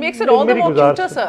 makes it all the more cuter, sir.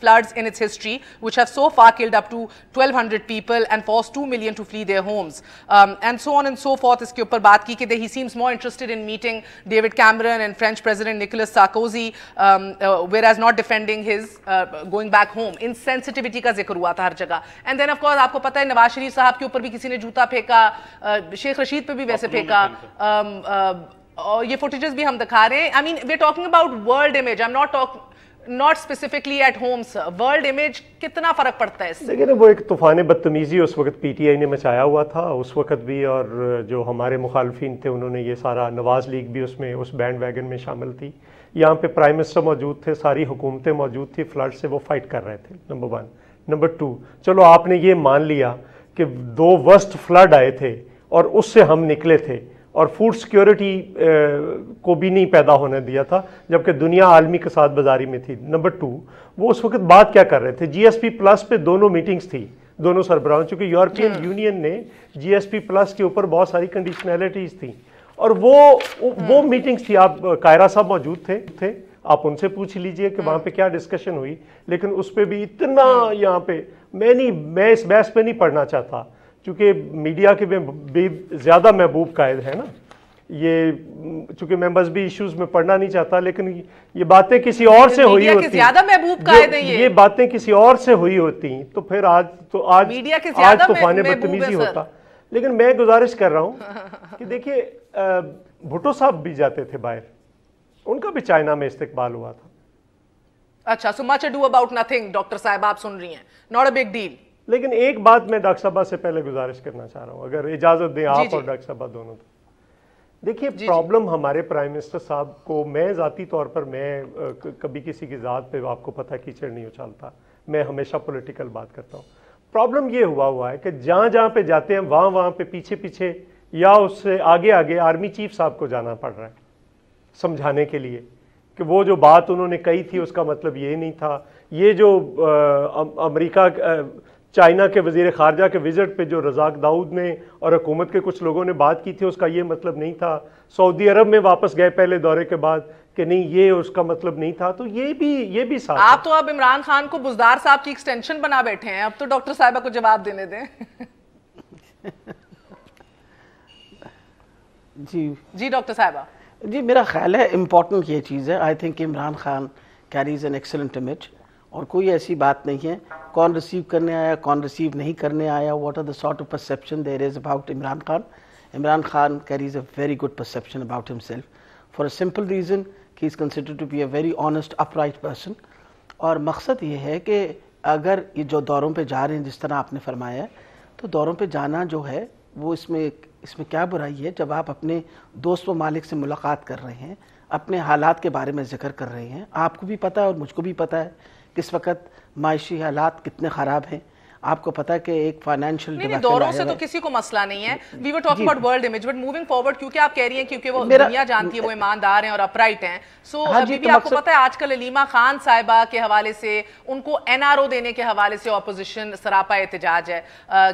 floods in its history, which have so far killed up to 1,200 people and forced forced 2 million to flee their homes, and so on and so forth. اس کے اوپر بات کی کہ he seems more interested in meeting David Cameron and French President Nicolas Sarkozy, whereas not defending his going back home. Insensitivity کا ذکر ہوا تھا ہر جگہ. And then of course آپ کو پتہ ہے نواز شریف صاحب کے اوپر بھی کسی نے جوتا پھینکا, شیخ رشید پہ بھی ویسے پھینکا. اور یہ فوٹیجز بھی ہم دکھا رہے ہیں. I mean we're talking about world image. I'm not specifically at home, sir. World image کتنا فرق پڑتا ہے اس سے؟ لیکن وہ ایک طوفان بدتمیزی اس وقت پی ٹی آئی نے مچایا ہوا تھا اس وقت بھی, اور جو ہمارے مخالفین تھے انہوں نے یہ سارا, نواز لیگ بھی اس میں اس بینڈ ویگن میں شامل تھی. یہاں پہ پرائم منسٹر موجود تھے, ساری حکومتیں موجود تھی, فلڈ سے وہ فائٹ کر رہے تھے. نمبر 1. نمبر 2, چلو آپ نے یہ مان لیا کہ 2 ورسٹ فلڈ آئے تھے اور اس سے ہم نکلے تھے, اور فوڈ سیکیورٹی کو بھی نہیں پیدا ہونے دیا تھا جبکہ دنیا عالمی کساد بازاری میں تھی. نمبر 2, وہ اس وقت بات کیا کر رہے تھے؟ جی ایس پی پلس پہ دونوں میٹنگز تھی دونوں سربراہوں, چونکہ یورپین یونین نے جی ایس پی پلس کے اوپر بہت ساری کنڈیشنلٹیز تھیں, اور وہ میٹنگز تھی. آپ قاہرہ صاحب موجود تھے, آپ ان سے پوچھ لیجئے کہ وہاں پہ کیا ڈسکشن ہوئی. لیکن اس پہ بھی اتنا, یہاں پہ میں اس بحث پہ نہیں پڑھنا چاہتا چونکہ میڈیا کے بھی زیادہ محبوب قائد ہے نا یہ, چونکہ میں مذہبی ایشوز میں پڑھنا نہیں چاہتا, لیکن یہ باتیں کسی اور سے ہوئی ہوتی, زیادہ محبوب قائد ہیں یہ باتیں کسی اور سے ہوئی ہوتی تو پھر آج طوفان بدتمیزی ہوتا. لیکن میں گزارش کر رہا ہوں کہ دیکھیے بھٹو صاحب بھی جاتے تھے باہر, ان کا بھی چائنا میں استقبال ہوا تھا. اچھا, so much ado about nothing. Doctor صاحب آپ سن رہی ہیں, not a big deal. لیکن ایک بات میں ڈاکٹر صاحبہ سے پہلے گزارش کرنا چاہ رہا ہوں, اگر اجازت دیں آپ اور ڈاکٹر صاحبہ دونوں. دیکھیے پرابلم ہمارے پرائم منسٹر صاحب کو, میں ذاتی طور پر میں کبھی کسی کی ذات پہ آپ کو پتہ کیچڑ نہیں اچھالتا, میں ہمیشہ پولیٹیکل بات کرتا ہوں. پرابلم یہ ہوا ہے کہ جہاں پہ جاتے ہیں وہاں پہ پیچھے یا اس سے آگے آرمی چیف صاحب کو جانا پڑ رہا ہے سمجھانے کے لیے کہ وہ جو بات انہوں نے کہی تھی اس کا مطلب یہ نہیں تھا. یہ جو امریکہ چائنا کے وزیر خارجہ کے وزٹ پہ جو رزاق داؤد نے اور حکومت کے کچھ لوگوں نے بات کی تھی اس کا یہ مطلب نہیں تھا. سعودی عرب میں واپس گئے پہلے دورے کے بعد کہ نہیں یہ اس کا مطلب نہیں تھا. تو یہ بھی ساتھ آپ تو اب عمران خان کو بزدار صاحب کی ایکسٹینشن بنا بیٹھے ہیں, اب تو ڈاکٹر صاحبہ کو جواب دینے دیں. جی ڈاکٹر صاحبہ. جی میرا خیال ہے امپورٹنٹ یہ چیز ہے, I think Imran Khan carries an excellent image, اور کوئی ایسی بات نہیں ہے کون ریسیو کرنے آیا کون ریسیو نہیں کرنے آیا. What are the sort of perception there is about Imran Khan. Imran Khan carries a very good perception about himself for a simple reason کہ is considered to be a very honest upright person. اور مقصد یہ ہے کہ اگر یہ جو دوروں پہ جا رہے ہیں جس طرح آپ نے فرمایا, تو دوروں پہ جانا جو ہے وہ اس میں کیا برائی ہے جب آپ اپنے دوست ممالک سے ملاقات کر رہے ہیں, اپنے حالات کے بارے میں ذکر کر رہے ہیں. آپ کو بھی پتہ ہے اور مجھ کو بھی پتہ ہے کہ اس وقت معاشی حالات کتنے خراب ہیں. آپ کو پتا ہے کہ ایک فائنینشیل دوروں سے تو کسی کو مسئلہ نہیں ہے. We are talking about world image, but moving forward کیونکہ آپ کہہ رہی ہیں کیونکہ وہ دنیا جانتی ہے وہ ایماندار ہیں اور اپرائٹ ہیں. سو ابھی بھی آپ کو پتا ہے آج کل علیمہ خان صاحبہ کے حوالے سے ان کو این آر او دینے کے حوالے سے اپوزیشن سراپا احتجاج ہے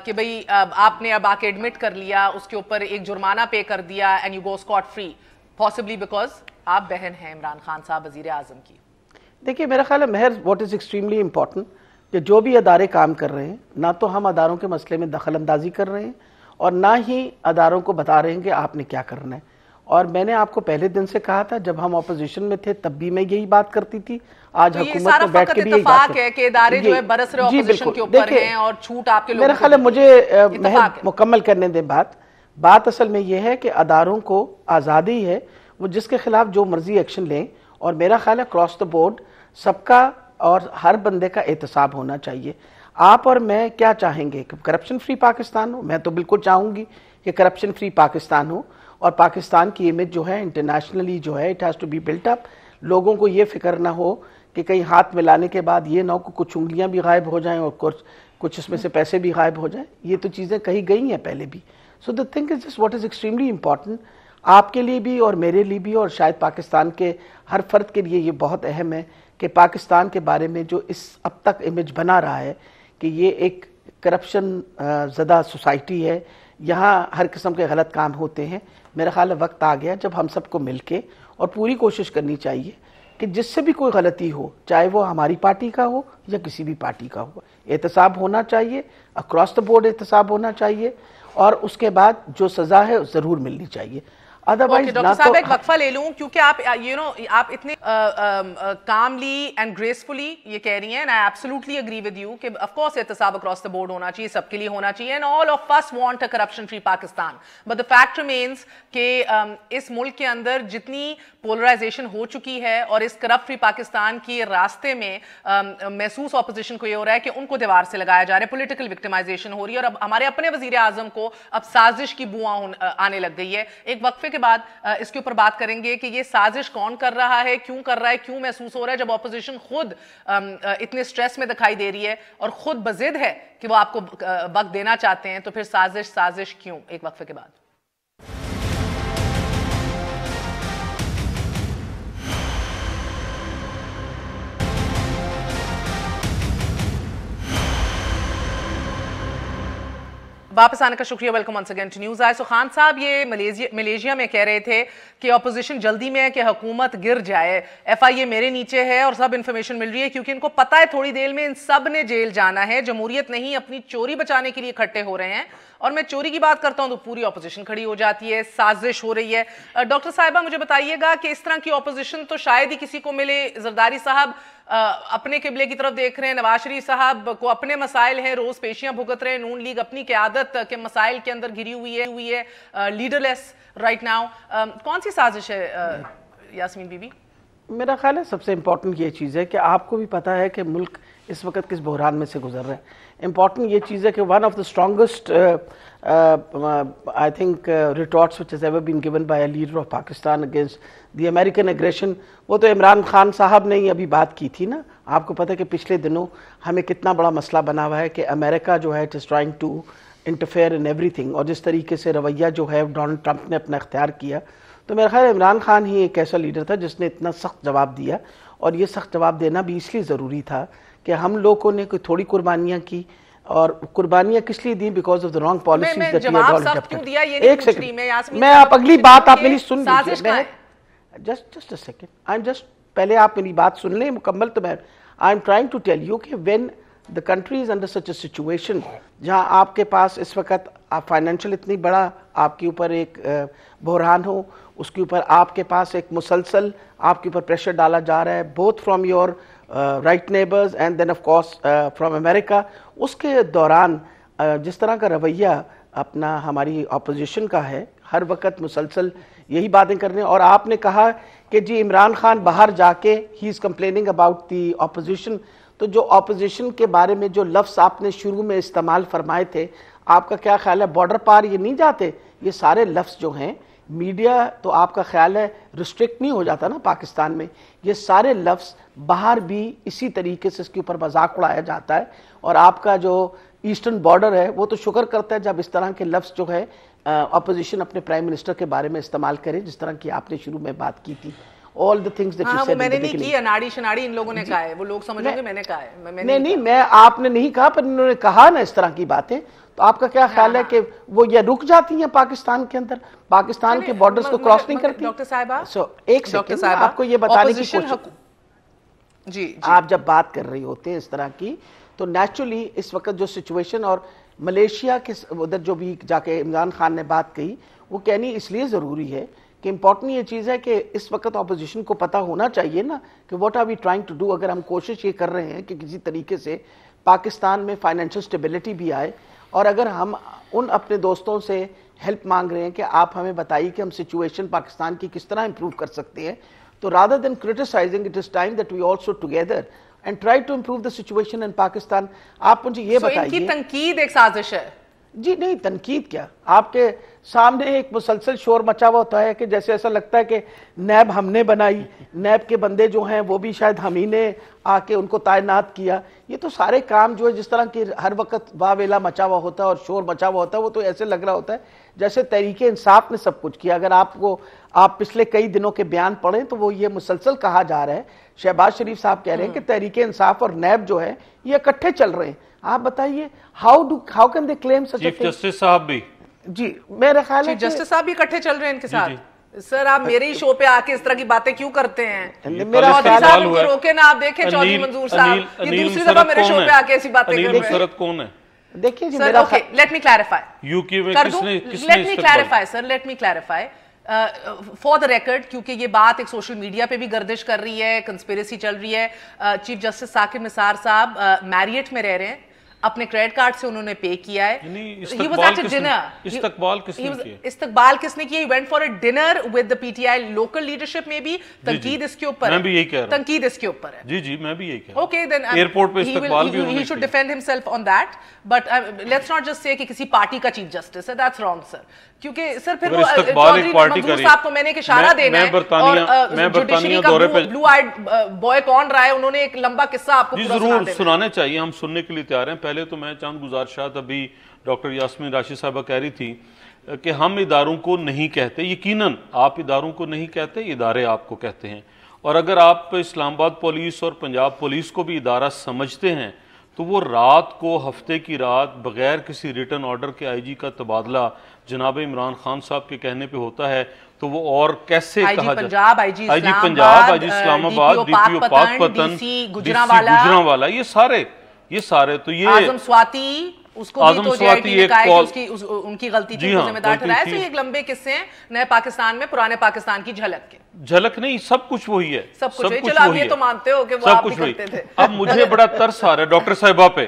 کہ بھئی آپ نے اب آ کے ایڈمٹ کر لیا, اس کے اوپر ایک جرمانہ پے کر دیا and you go Scott free, possibly because آپ بہن ہیں عمران خان صاحب وزیر اعظم کی. دیکھیے میرا خیال ہے مہر, واٹ از ایکسٹریملی امپورٹنٹ کہ جو بھی ادارے کام کر رہے ہیں نہ تو ہم اداروں کے مسئلے میں دخل اندازی کر رہے ہیں اور نہ ہی اداروں کو بتا رہے ہیں کہ آپ نے کیا کرنا ہے. اور میں نے آپ کو پہلے دن سے کہا تھا جب ہم اپوزیشن میں تھے تب بھی میں یہی بات کرتی تھی, آج حکومت میں بیٹھ کے بھی یہی بات ہے کہ ادارے جو ہے برس رہے اپوزیشن کے اوپر ہیں اور چھوٹ آپ کے لوگوں کو. میرا خیال ہے مجھے مکمل کرنے دیں بات اصل میں یہ ہے کہ اداروں کو آزادی ہے وہ جس کے خلاف جو مرضی ایکشن لیں, اور میرا خیال ہے کراس دا بورڈ سب کا اور ہر بندے کا احتساب ہونا چاہیے. آپ اور میں کیا چاہیں گے کہ کرپشن فری پاکستان ہو؟ میں تو بالکل چاہوں گی کہ کرپشن فری پاکستان ہو, اور پاکستان کی امیج جو ہے انٹرنیشنلی جو ہے it has to be built up. لوگوں کو یہ فکر نہ ہو کہ کہیں ہاتھ ملانے کے بعد یہ نہ ہو کہ کچھ انگلیاں بھی غائب ہو جائیں اور کچھ اس میں سے پیسے بھی غائب ہو جائیں. یہ تو چیزیں کہی گئی ہیں پہلے بھی. So the thing is just what is extremely important آپ کے لیے بھی اور میرے لیے بھی اور شاید پاکستان کے ہر فرد کے لیے یہ بہت اہم ہے کہ پاکستان کے بارے میں جو اس اب تک امیج بنا رہا ہے کہ یہ ایک کرپشن زدہ سوسائٹی ہے, یہاں ہر قسم کے غلط کام ہوتے ہیں. میرا خیال ہے وقت آ گیا جب ہم سب کو مل کے اور پوری کوشش کرنی چاہیے کہ جس سے بھی کوئی غلطی ہو, چاہے وہ ہماری پارٹی کا ہو یا کسی بھی پارٹی کا ہو, احتساب ہونا چاہیے, اکراس دا بورڈ احتساب ہونا چاہیے, اور اس کے بعد جو سزا ہے ضرور ملنی چاہیے. ادروائز ڈاکٹر صاحب ایک وقفہ لے لوں, کیونکہ آپ اتنے کاملی اینڈ گریسفلی یہ کہہ رہی ہیں, and I absolutely agree with you کہ of course احتساب across the board ہونا چاہیے, سب کے لیے ہونا چاہیے, and all of us want a corruption free Pakistan, but the fact remains کہ اس ملک کے اندر جتنی پولرائزیشن ہو چکی ہے اور اس کرپٹ فری پاکستان کے راستے میں محسوس اپوزیشن کو یہ ہو رہا ہے کہ ان کو دیوار سے لگایا جا رہا ہے, پولیٹیکل وکٹمائزیشن ہو رہی ہے, اور اب ہمارے اپنے وزیر اعظم کو اب سازش کی بوئاں آنے لگ گئی ہے. ایک وقفے کے بعد اس کے اوپر بات کریں گے کہ یہ سازش کون کر رہا ہے, کیوں کر رہا ہے, کیوں محسوس ہو رہا ہے, جب اپوزیشن خود اتنے سٹریس میں دکھائی دے رہی ہے اور خود بضد ہے کہ وہ آپ کو وقت دینا چاہتے ہیں, تو پھر سازش کیوں؟ ایک وقفے کے بعد. واپس آنے کا شکریہ, welcome once again to news I. So Khan صاحب, یہ ملیشیا میں کہہ رہے تھے کہ اپوزیشن جلدی میں ہے کہ حکومت گر جائے, ایف آئی اے میرے نیچے ہے اور سب انفارمیشن مل رہی ہے کیونکہ ان کو پتہ ہے تھوڑی دیر میں ان سب نے جیل جانا ہے, جمہوریت نہیں اپنی چوری بچانے کے لیے اکٹھے ہو رہے ہیں, اور میں چوری کی بات کرتا ہوں تو پوری اپوزیشن کھڑی ہو جاتی ہے, سازش ہو رہی ہے. ڈاکٹر صاحبہ مجھے بتائیے گا کہ اس طرح کی اپوزیشن تو شاید ہی کسی کو ملے. زرداری صاحب اپنے قبلے کی طرف دیکھ رہے ہیں, نواز شریف صاحب کو اپنے مسائل ہیں, روز پیشیاں بھگت رہے ہیں, نون لیگ اپنی قیادت کے مسائل کے اندر گھری ہوئی ہے, لیڈر لیس رائٹ ناؤ. کون سی سازش ہے یاسمین بی بی؟ میرا خیال ہے سب سے امپورٹنٹ یہ چیز ہے کہ آپ کو بھی پتہ ہے کہ ملک اس وقت کس بحران میں سے گزر رہا ہے. امپورٹنٹ یہ چیز ہے کہ one of the strongest I think retorts which has ever been given by a leader of Pakistan against the American aggression, وہ تو عمران خان صاحب نے ہی ابھی بات کی تھی نا. آپ کو پتہ ہے کہ پچھلے دنوں ہمیں کتنا بڑا مسئلہ بنا ہوا ہے کہ امریکہ جو ہے it is trying to interfere in everything, اور جس طریقے سے رویہ جو ہے ڈونلڈ ٹرمپ نے اپنا اختیار کیا, تو میرا خیال عمران خان ہی ایک ایسا لیڈر تھا جس نے اتنا سخت جواب دیا, اور یہ سخت جواب دینا بھی اس لیے ضروری تھا کہ ہم لوگوں نے کوئی تھوڑی قربانیاں کی, اور قربانیاں کس لیے دیں؟ Because of the wrong policies that we had all adopted. ایک سیکنڈ, میں آپ اگلی بات آپ میری سن لیجیے, just a second, I am just, پہلے آپ میری بات سن لیں مکمل. تو میں I am trying to tell you کہ when the country is under such a situation جہاں آپ کے پاس اس وقت فائنینشیل اتنی بڑا آپ کے اوپر ایک بحران ہو, اس کے اوپر آپ کے پاس ایک مسلسل آپ کے اوپر پریشر ڈالا جا رہا ہے, both from your right neighbors and then of course from America, اس کے دوران جس طرح کا رویہ اپنا ہماری اپوزیشن کا ہے, ہر وقت مسلسل یہی باتیں کرنے. اور آپ نے کہا کہ جی عمران خان باہر جا کے he is complaining about the opposition, تو جو اپوزیشن کے بارے میں جو لفظ آپ نے شروع میں استعمال فرمائے تھے, آپ کا کیا خیال ہے بارڈر پار یہ نہیں جاتے؟ یہ سارے لفظ جو ہیں میڈیا, تو آپ کا خیال ہے ریسٹرکٹ نہیں ہو جاتا نا پاکستان میں؟ یہ سارے لفظ باہر بھی اسی طریقے سے اس کے اوپر مذاق اڑایا جاتا ہے, اور آپ کا جو ایسٹرن بارڈر ہے وہ تو شکر کرتا ہے جب اس طرح کے لفظ جو ہے اپوزیشن اپنے پرائم منسٹر کے بارے میں استعمال کرے, جس طرح کی آپ نے شروع میں بات کی تھی. all the things that you said. میں نے نہیں کی, اناڑی شناڑی ان لوگوں نے کہا ہے, وہ لوگ سمجھیں گے میں نے کہا ہے. نہیں, میں آپ نے نہیں کہا, پر انہوں نے کہا نا اس طرح کی باتیں. تو آپ کا کیا خیال ہے کہ وہ یہ رک جاتی ہیں پاکستان کے اندر, پاکستان کے بارڈرز کو کراس نہیں کرتی؟ ڈاکٹر صاحبہ ایک سیکنڈ, آپ کو یہ بتانے کی کوشش, جی آپ جب بات کر رہی ہوتے ہیں اس طرح کی, تو نیچرلی اس وقت جو سچویشن, اور ملیشیا کے ادھر جو بھی جا کے عمران خان نے بات کہی, وہ کہنی اس لیے ضروری ہے کہ امپورٹنٹ یہ چیز ہے کہ اس وقت اپوزیشن کو پتہ ہونا چاہیے نا کہ what are we trying to do. اگر ہم کوشش یہ کر رہے ہیں کہ کسی طریقے سے پاکستان میں فائنینشیل اسٹیبلٹی بھی آئے, اور اگر ہم ان اپنے دوستوں سے ہیلپ مانگ رہے ہیں کہ آپ ہمیں بتائیے کہ ہم سچویشن پاکستان کی کس طرح امپروو کر سکتے ہیں, تو rather than criticizing, it is time that we also together and try to improve the situation in Pakistan. آپ مجھے یہ بتائیے, ان کی تنقید ایک سازش ہے؟ جی نہیں, تنقید کیا, آپ کے سامنے ایک مسلسل شور مچا ہوا ہوتا ہے کہ جیسے ایسا لگتا ہے کہ نیب ہم نے بنائی, نیب کے بندے جو ہیں وہ بھی شاید ہم ہی نے آ کے ان کو تعینات کیا. یہ تو سارے کام جو ہے جس طرح کی ہر وقت واویلا مچا ہوا ہوتا ہے اور شور مچا ہوا ہوتا ہے, وہ تو ایسے لگ رہا ہوتا ہے جیسے تحریک انصاف نے سب کچھ کیا. اگر آپ پچھلے کئی دنوں کے بیان پڑھیں تو وہ یہ مسلسل کہا جا رہا ہے, شہباز شریف صاحب کہہ رہے ہیں کہ تحریک انصاف اور نیب جو ہے یہ اکٹھے چل رہے ہیں. آپ بتائیے how can they claim such a thing? Chief justice صاحب بھی, جی میرا خیال ہے جسٹس صاحب بھی اکٹھے چل رہے ہیں ان کے ساتھ, سر آپ میرے ہی شو پہ آ کے اس طرح کی باتیں کیوں کرتے ہیں؟ چودھری صاحب ان کو روکے نا. آپ دیکھیں چودھری منظور صاحب یہ دوسری دفعہ میرے شو پہ آ کے ایسی باتیں کر رہے ہیں. انیل مسرت کون ہے؟ دیکھیں جی sir okay let me clarify. U K میں کس نے let me clarify sir, let me clarify for the record, کیونکہ یہ بات ایک سوشل میڈیا پہ بھی گردش کر رہی ہے, کنسپیریسی چل رہی ہے. چیف جسٹس ثاقب نثار صاحب میریٹ میں رہ رہے ہیں, اپنے کریڈٹ کارڈ سے انہوں نے پے کیا ہے. استقبال کس نے کیا؟ استقبال کس نے کیا؟ He went for a dinner with the PTI local leadership میں بھی. تنقید اس کے اوپر ہے. میں بھی یہی کہہ رہا ہوں. تنقید اس کے اوپر ہے. جی جی میں بھی یہی کہہ رہا ہوں. Okay then ایئرپورٹ پہ استقبال بھی انہوں نے he should defend himself on that. But let's not just say کہ کسی پارٹی کا چیف جسٹس ہے. That's wrong sir. کیونکہ سر پھر وہ چودھری منظور صاحب کو میں نے ایک اشارہ دینا ہے, اور جوڈیشری کا بلو آئیڈ بوائے کون رہا ہے, انہوں نے ایک لمبا قصہ آپ کو ضرور سنانے چاہیے, ہم سننے کے لیے تیار ہیں. پہلے تو میں چند گزارشات, ابھی ڈاکٹر یاسمین راشد صاحبہ کہہ رہی تھی کہ ہم اداروں کو نہیں کہتے. یقیناً آپ اداروں کو نہیں کہتے, ادارے آپ کو کہتے ہیں. اور اگر آپ اسلام آباد پولیس اور پنجاب پولیس کو بھی ادارہ سمجھتے ہیں تو وہ رات کو, ہفتے کی رات, بغیر کسی ریٹن آرڈر کے آئی جی کا تبادلہ جناب عمران خان صاحب کے کہنے پہ ہوتا ہے تو وہ اور کیسے کہا جائے؟ آئی جی پنجاب, آئی جی اسلام آباد, ڈی پی او پاک پتن, ڈی سی گجرانوالا, یہ سارے تو یہ اعظم سواتی, اس کو بھی تو جے آئی ٹی نے کہا ہے کہ ان کی غلطی تھی, ذمہ دار ٹھہرایا. تو یہ ایک لمبے قصے ہیں نئے پاکستان میں, پرانے پاکستان کی جھلک کے. جھلک نہیں, سب کچھ وہی ہے. سب کچھ وہی. چلو آپ یہ تو مانتے ہو کہ وہ آپ بھی کرتے تھے. اب مجھے بڑا ترس آ رہا ہے ڈاکٹر صاحبہ پہ.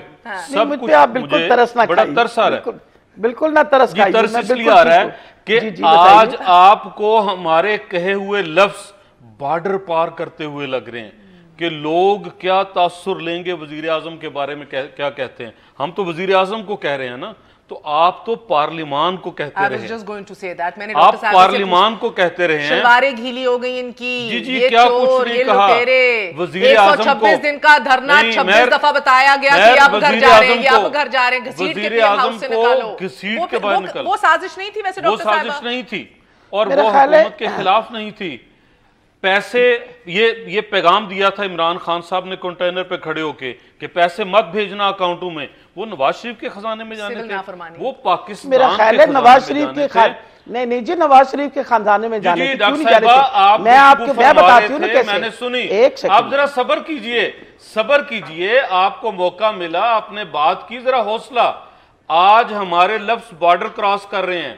سب کچھ مجھے بڑا ترس آ رہا ہے. بالکل نہ ترس یہ ترس اس لیے آ رہا ہے کہ آج آپ کو ہمارے کہے ہوئے لفظ بارڈر پار کرتے ہوئے لگ رہے ہیں کہ لوگ کیا تاثر لیں گے وزیر اعظم کے بارے میں کیا کہتے ہیں. ہم تو وزیر اعظم کو کہہ رہے ہیں نا, تو آپ تو پارلیمان کو کہتے رہے ہیں. آپ پارلیمان کو کہتے رہے ہیں. شلواریں گھیلی ہو گئی ان کی. جی جی کیا کچھ نہیں کہا. وزیر اعظم کو 126 دن کا دھرنا 26 دفعہ بتایا گیا کہ اب گھر جا رہے ہیں, اب گھر جا رہے ہیں. وزیر اعظم کو گھسیٹ کے باہر نکالو. وہ سازش نہیں تھی ویسے ڈاکٹر صاحبہ, وہ سازش نہیں تھی اور وہ حکومت کے خلاف نہیں تھی. پیسے یہ پیغام دیا تھا عمران خان صاحب نے کنٹینر پہ کھڑے ہو کے کہ پیسے مت بھیجنا اکاؤنٹوں میں. وہ نواز شریف کے خزانے میں جانے تھے, وہ پاکستان میرا خیال ہے نواز شریف کے نہیں جی, نواز شریف کے خاندانے میں جانے تھے. میں آپ کو بتاتی ہوں نا کیسے. میں نے سنی, آپ ذرا صبر کیجئے, آپ کو موقع ملا, آپ نے بات کی, ذرا حوصلہ. آج ہمارے لفظ بارڈر کراس کر رہے ہیں.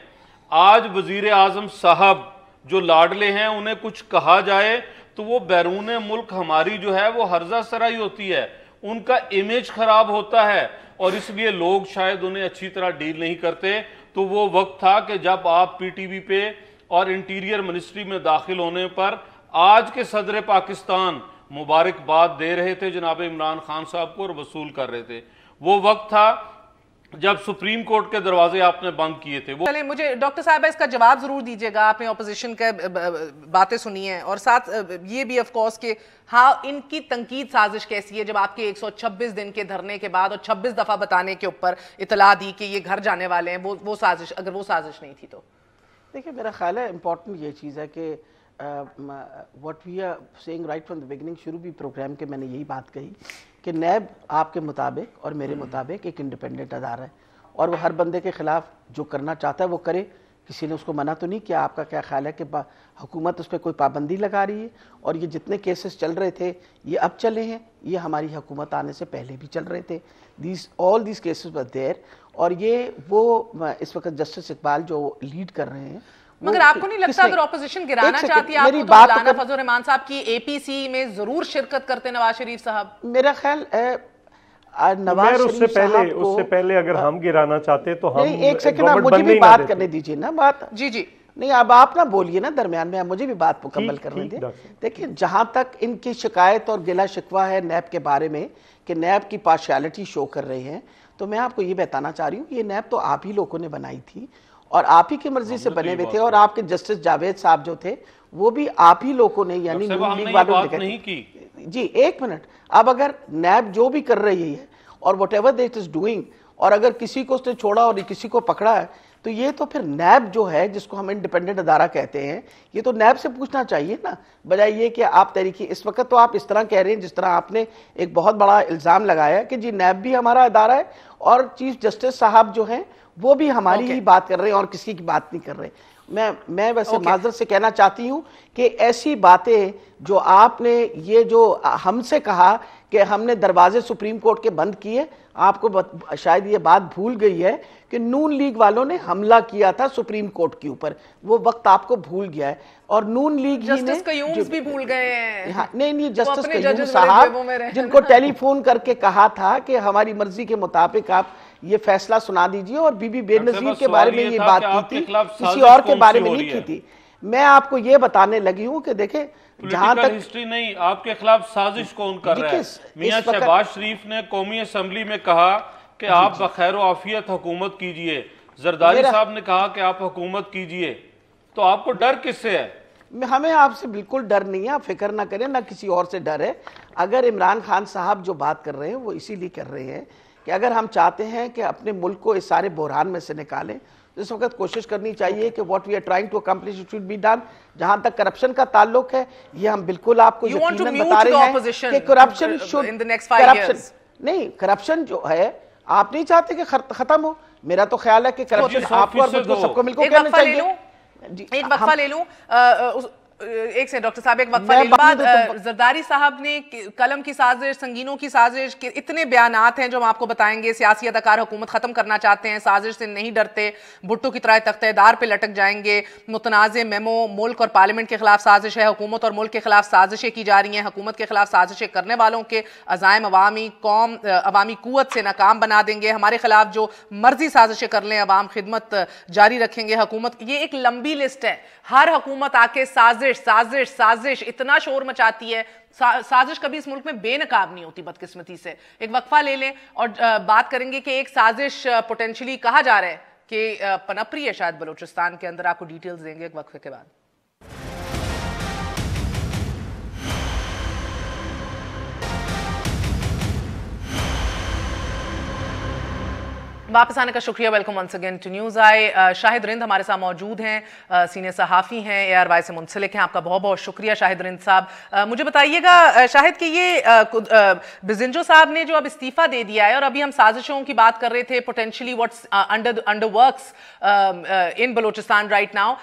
آج وزیر اعظم صاحب جو لاڈلے ہیں انہیں کچھ کہا جائے تو وہ بیرون ملک ہماری جو ہے وہ ہرزہ سرائی ہوتی ہے, ان کا امیج خراب ہوتا ہے, اور اس لیے لوگ شاید انہیں اچھی طرح ڈیل نہیں کرتے. تو وہ وقت تھا کہ جب آپ پی ٹی وی پہ اور انٹیریئر منسٹری میں داخل ہونے پر آج کے صدر پاکستان مبارکباد دے رہے تھے جناب عمران خان صاحب کو اور وصول کر رہے تھے. وہ وقت تھا جب سپریم کورٹ کے دروازے آپ نے بند کیے تھے. چلیں مجھے ڈاکٹر صاحبہ اس کا جواب ضرور دیجیے گا. آپ نے اپوزیشن کے باتیں سنی ہیں, اور ساتھ یہ بھی آف کورس کہ ہاں ان کی تنقید سازش کیسی ہے جب آپ کے 126 دن کے دھرنے کے بعد اور 26 دفعہ بتانے کے اوپر اطلاع دی کہ یہ گھر جانے والے ہیں, وہ سازش, اگر وہ سازش نہیں تھی تو. دیکھیں میرا خیال ہے امپورٹنٹ یہ چیز ہے کہ what we are saying right from the beginning, شروع بھی پروگرام کے میں نے یہی بات کہی کہ نیب آپ کے مطابق اور میرے مطابق ایک انڈیپینڈنٹ ادارہ ہے, اور وہ ہر بندے کے خلاف جو کرنا چاہتا ہے وہ کرے. کسی نے اس کو منع تو نہیں کیا. آپ کا کیا خیال ہے کہ حکومت اس پہ کوئی پابندی لگا رہی ہے؟ اور یہ جتنے کیسز چل رہے تھے یہ اب چلے ہیں, یہ ہماری حکومت آنے سے پہلے بھی چل رہے تھے. all these cases were there, اور یہ وہ اس وقت جسٹس اقبال جو لیڈ کر رہے ہیں. مگر آپ کو نہیں لگتا اگر اپوزیشن گرانا چاہتی ہے آپ کو تو مولانا فضل الرحمان صاحب کی اے پی سی میں ضرور شرکت کرتے نواز شریف صاحب؟ میرا خیال نواز شریف صاحب کو اس سے پہلے اگر ہم گرانا چاہتے تو ہم ایک سیکنڈ مجھے بھی بات کرنے دیجئے نا. بات جی نہیں, اب آپ نہ بولیے نا درمیان میں, مجھے بھی بات مکمل کرنے دیں. دیکھیں جہاں تک ان کی شکایت اور گلہ شکوہ ہے نیب کے بارے میں کہ نیب کی پارشیالٹی شو کر رہے ہیں, تو میں آپ کو یہ بتانا چاہ رہی ہوں کہ یہ نیب تو آپ ہی لوگوں نے بنائی تھی اور آپ ہی کی مرضی سے بنے ہوئے تھے, اور آپ کے جسٹس جاوید صاحب جو تھے وہ بھی آپ ہی لوگوں نے, یعنی نون لیگ والوں نے کی. جی ایک منٹ, اب اگر نیب جو بھی کر رہی ہے اور whatever that is doing, اور اگر کسی کو اس نے چھوڑا اور کسی کو پکڑا ہے تو یہ تو پھر نیب جو ہے جس کو ہم انڈیپینڈنٹ ادارہ کہتے ہیں, یہ تو نیب سے پوچھنا چاہیے نا, بجائے یہ کہ آپ تحریک. اس وقت تو آپ اس طرح کہہ رہے ہیں جس طرح آپ نے ایک بہت بڑا الزام لگایا کہ جی نیب بھی ہمارا ادارہ ہے اور چیف جسٹس صاحب جو ہیں وہ بھی ہماری ہی بات کر رہے ہیں اور کسی کی بات نہیں کر رہے. میں ویسے معذرت سے کہنا چاہتی ہوں کہ ایسی باتیں جو آپ نے یہ جو ہم سے کہا کہ ہم نے دروازے سپریم کورٹ کے بند کیے، آپ کو شاید یہ بات بھول گئی ہے کہ نون لیگ والوں نے حملہ کیا تھا سپریم کورٹ کے اوپر، وہ وقت آپ کو بھول گیا ہے، اور نون لیگ ہی نے جسٹس قیوم بھی بھول گئے ہیں۔ نہیں جسٹس قیوم صاحب جن کو ٹیلی فون کر کے کہا تھا کہ ہماری مرضی کے مطابق آپ یہ فیصلہ سنا دیجئے، اور بی بی بے نظیر کے بارے میں یہ بات کی تھی، کسی اور کے بارے میں نہیں کی تھی۔ میں آپ کو یہ بتانے لگی ہوں کہ دیکھیں جہاں تک ہسٹری نہیں، آپ کے خلاف سازش کون کر رہا ہے؟ میاں شہباز شریف نے قومی اسمبلی میں کہا کہ آپ بخیر و عافیت حکومت کیجئے، زرداری صاحب نے کہا کہ آپ حکومت کیجئے، تو آپ کو ڈر کس سے ہے؟ ہمیں آپ سے بالکل ڈر نہیں ہے، آپ فکر نہ کریں، نہ کسی اور سے ڈر ہے۔ اگر عمران خان صاحب جو بات کر رہے ہیں وہ اسی لیے کر رہے ہیں کہ اگر ہم چاہتے ہیں کہ اپنے ملک کو اس سارے بحران میں سے نکالیں، اس وقت کوشش کرنی چاہیے کہ what we are trying to accomplish it should be done۔ جہاں تک کرپشن کا تعلق ہے، یہ ہم بالکل آپ کو یقیناً بتا رہے ہیں کہ کرپشن نہیں، کرپشن جو ہے آپ نہیں چاہتے کہ ختم ہو، میرا تو خیال ہے کہ کرپشن آپ کو اور مجھ کو سب کو مل کو کہنا چاہیے۔ ایک وقفہ لے لوں، ایک سے ڈاکٹر صاحب ایک وقفہ لے لوں۔ زرداری صاحب نے قلم کی سازش، سنگینوں کی سازش کے اتنے بیانات ہیں جو ہم آپ کو بتائیں گے۔ سیاسی اداکار حکومت ختم کرنا چاہتے ہیں، سازش سے نہیں ڈرتے، بھٹو کی طرح تختہ دار پہ لٹک جائیں گے، متنازع میمو، ملک اور پارلیمنٹ کے خلاف سازش ہے، حکومت اور ملک کے خلاف سازشیں کی جا رہی ہیں، حکومت کے خلاف سازشیں کرنے والوں کے عزائم عوامی قوت سے ناکام بنا دیں گے، ہمارے خلاف جو مرضی سازشیں کر لیں عوام خدمت جاری رکھیں گے، حکومت، یہ ایک لمبی لسٹ ہے۔ ہر حکومت آ کے سازش سازش سازش اتنا شور مچاتی ہے، سازش کبھی اس ملک میں بے نقاب نہیں ہوتی بدقسمتی سے۔ ایک وقفہ لے لیں اور بات کریں گے کہ ایک سازش پوٹینشلی کہا جا رہا ہے کہ پنپ رہی ہے شاید بلوچستان کے اندر، آپ کو ڈیٹیلز دیں گے ایک وقفے کے بعد۔ واپس آنے کا شکریہ، welcome once again to news I. Shahid Rind ہمارے ساتھ موجود ہیں، سینئر صحافی ہیں، اے آر وائی سے منسلک ہیں، آپ کا بہت بہت شکریہ شاہد رند صاحب۔ مجھے بتائیے گا شاہد کہ یہ بزنجو صاحب نے جو اب استعفیٰ دے دیا ہے، اور ابھی ہم سازشوں کی بات کر رہے تھے potentially what's under works in Balochistan right now,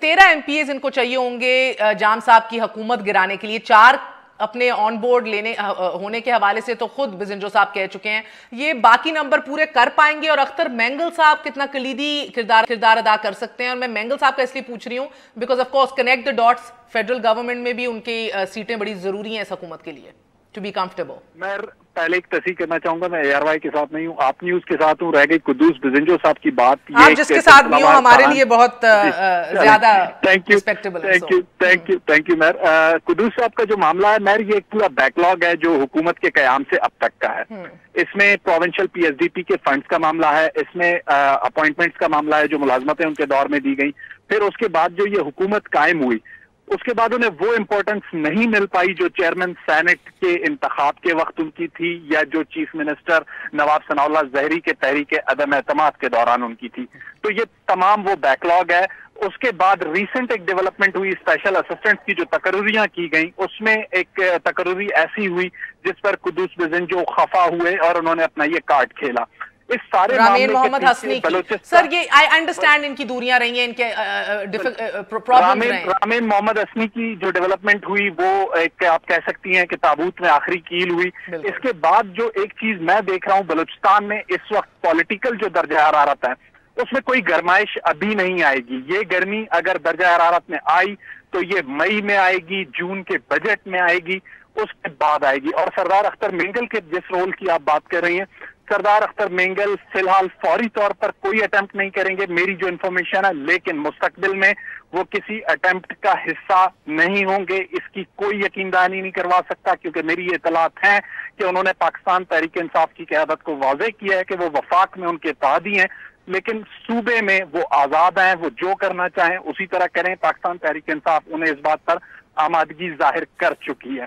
13 MPs ان کو چاہیے ہوں گے جام صاحب کی حکومت گرانے کے لیے، 4 اپنے آن بورڈ لینے ہونے کے حوالے سے تو خود بزنجو صاحب کہہ چکے ہیں، یہ باقی نمبر پورے کر پائیں گے؟ اور اختر مینگل صاحب کتنا کلیدی کردار ادا کر سکتے ہیں؟ اور میں مینگل صاحب کا اس لیے پوچھ رہی ہوں because of course connect the dots, federal government میں بھی ان کی سیٹیں بڑی ضروری ہیں اس حکومت کے لیے ٹو بی کمفرٹیبل۔ میں پہلے ایک تصحیح کرنا چاہوں گا، میں اے آر وائی کے ساتھ نہیں ہوں، آپ نیوز کے ساتھ ہوں۔ رہ گئی قدوس بزنجو صاحب کی بات، آپ جس کے ساتھ بھی ہوں ہمارے لیے بہت زیادہ ریسپیکٹیبل ہے۔ تھینک یو میر۔ قدوس صاحب کا جو معاملہ ہے میر، یہ ایک پورا بیک لاگ ہے جو حکومت کے قیام سے اب تک کا ہے۔ اس میں پروونشل PSDP کے فنڈز کا معاملہ ہے، اس میں اپوائنٹمنٹس کا معاملہ ہے جو ملازمتیں ان کے دور میں دی گئیں، پھر اس کے بعد جو یہ حکومت قائم ہوئی اس کے بعد انہیں وہ امپورٹنس نہیں مل پائی جو چیئرمین سینٹ کے انتخاب کے وقت ان کی تھی، یا جو چیف منسٹر نواب ثناء اللہ زہری کے تحریک عدم اعتماد کے دوران ان کی تھی۔ تو یہ تمام وہ بیک لاگ ہے۔ اس کے بعد ریسنٹ ایک ڈیولپمنٹ ہوئی اسپیشل اسسٹنٹ کی جو تقرریاں کی گئیں، اس میں ایک تقرری ایسی ہوئی جس پر قدوس بزنجو خفا ہوئے اور انہوں نے اپنا یہ کارڈ کھیلا۔ اس سارے رامین محمد حسنی کی، سر یہ آئی انڈرسٹینڈ ان کی دوریاں رہی ہیں، ان کے پرابلمز رہے ہیں۔ رامین محمد حسنی کی جو ڈیولپمنٹ ہوئی وہ ایک آپ کہہ سکتی ہیں کہ تابوت میں آخری کیل ہوئی۔ اس کے بعد جو ایک چیز میں دیکھ رہا ہوں بلوچستان میں اس وقت پولیٹیکل جو درجہ حرارت ہے اس میں کوئی گرمائش ابھی نہیں آئے گی۔ یہ گرمی اگر درجہ حرارت میں آئی تو یہ مئی میں آئے گی، جون کے بجٹ میں آئے گی، اس کے بعد آئے گی۔ اور سردار اختر مینگل کے جس رول کی آپ بات کر رہی ہیں، سردار اختر مینگل فی الحال فوری طور پر کوئی اٹیمپٹ نہیں کریں گے میری جو انفارمیشن ہے، لیکن مستقبل میں وہ کسی اٹیمپٹ کا حصہ نہیں ہوں گے، اس کی کوئی یقین دہانی نہیں کروا سکتا، کیونکہ میری یہ اطلاعات ہیں کہ انہوں نے پاکستان تحریک انصاف کی قیادت کو واضح کیا ہے کہ وہ وفاق میں ان کے اتحادی ہیں، لیکن صوبے میں وہ آزاد ہیں، وہ جو کرنا چاہیں اسی طرح کریں۔ پاکستان تحریک انصاف انہیں اس بات پر آمادگی ظاہر کر چکی ہے۔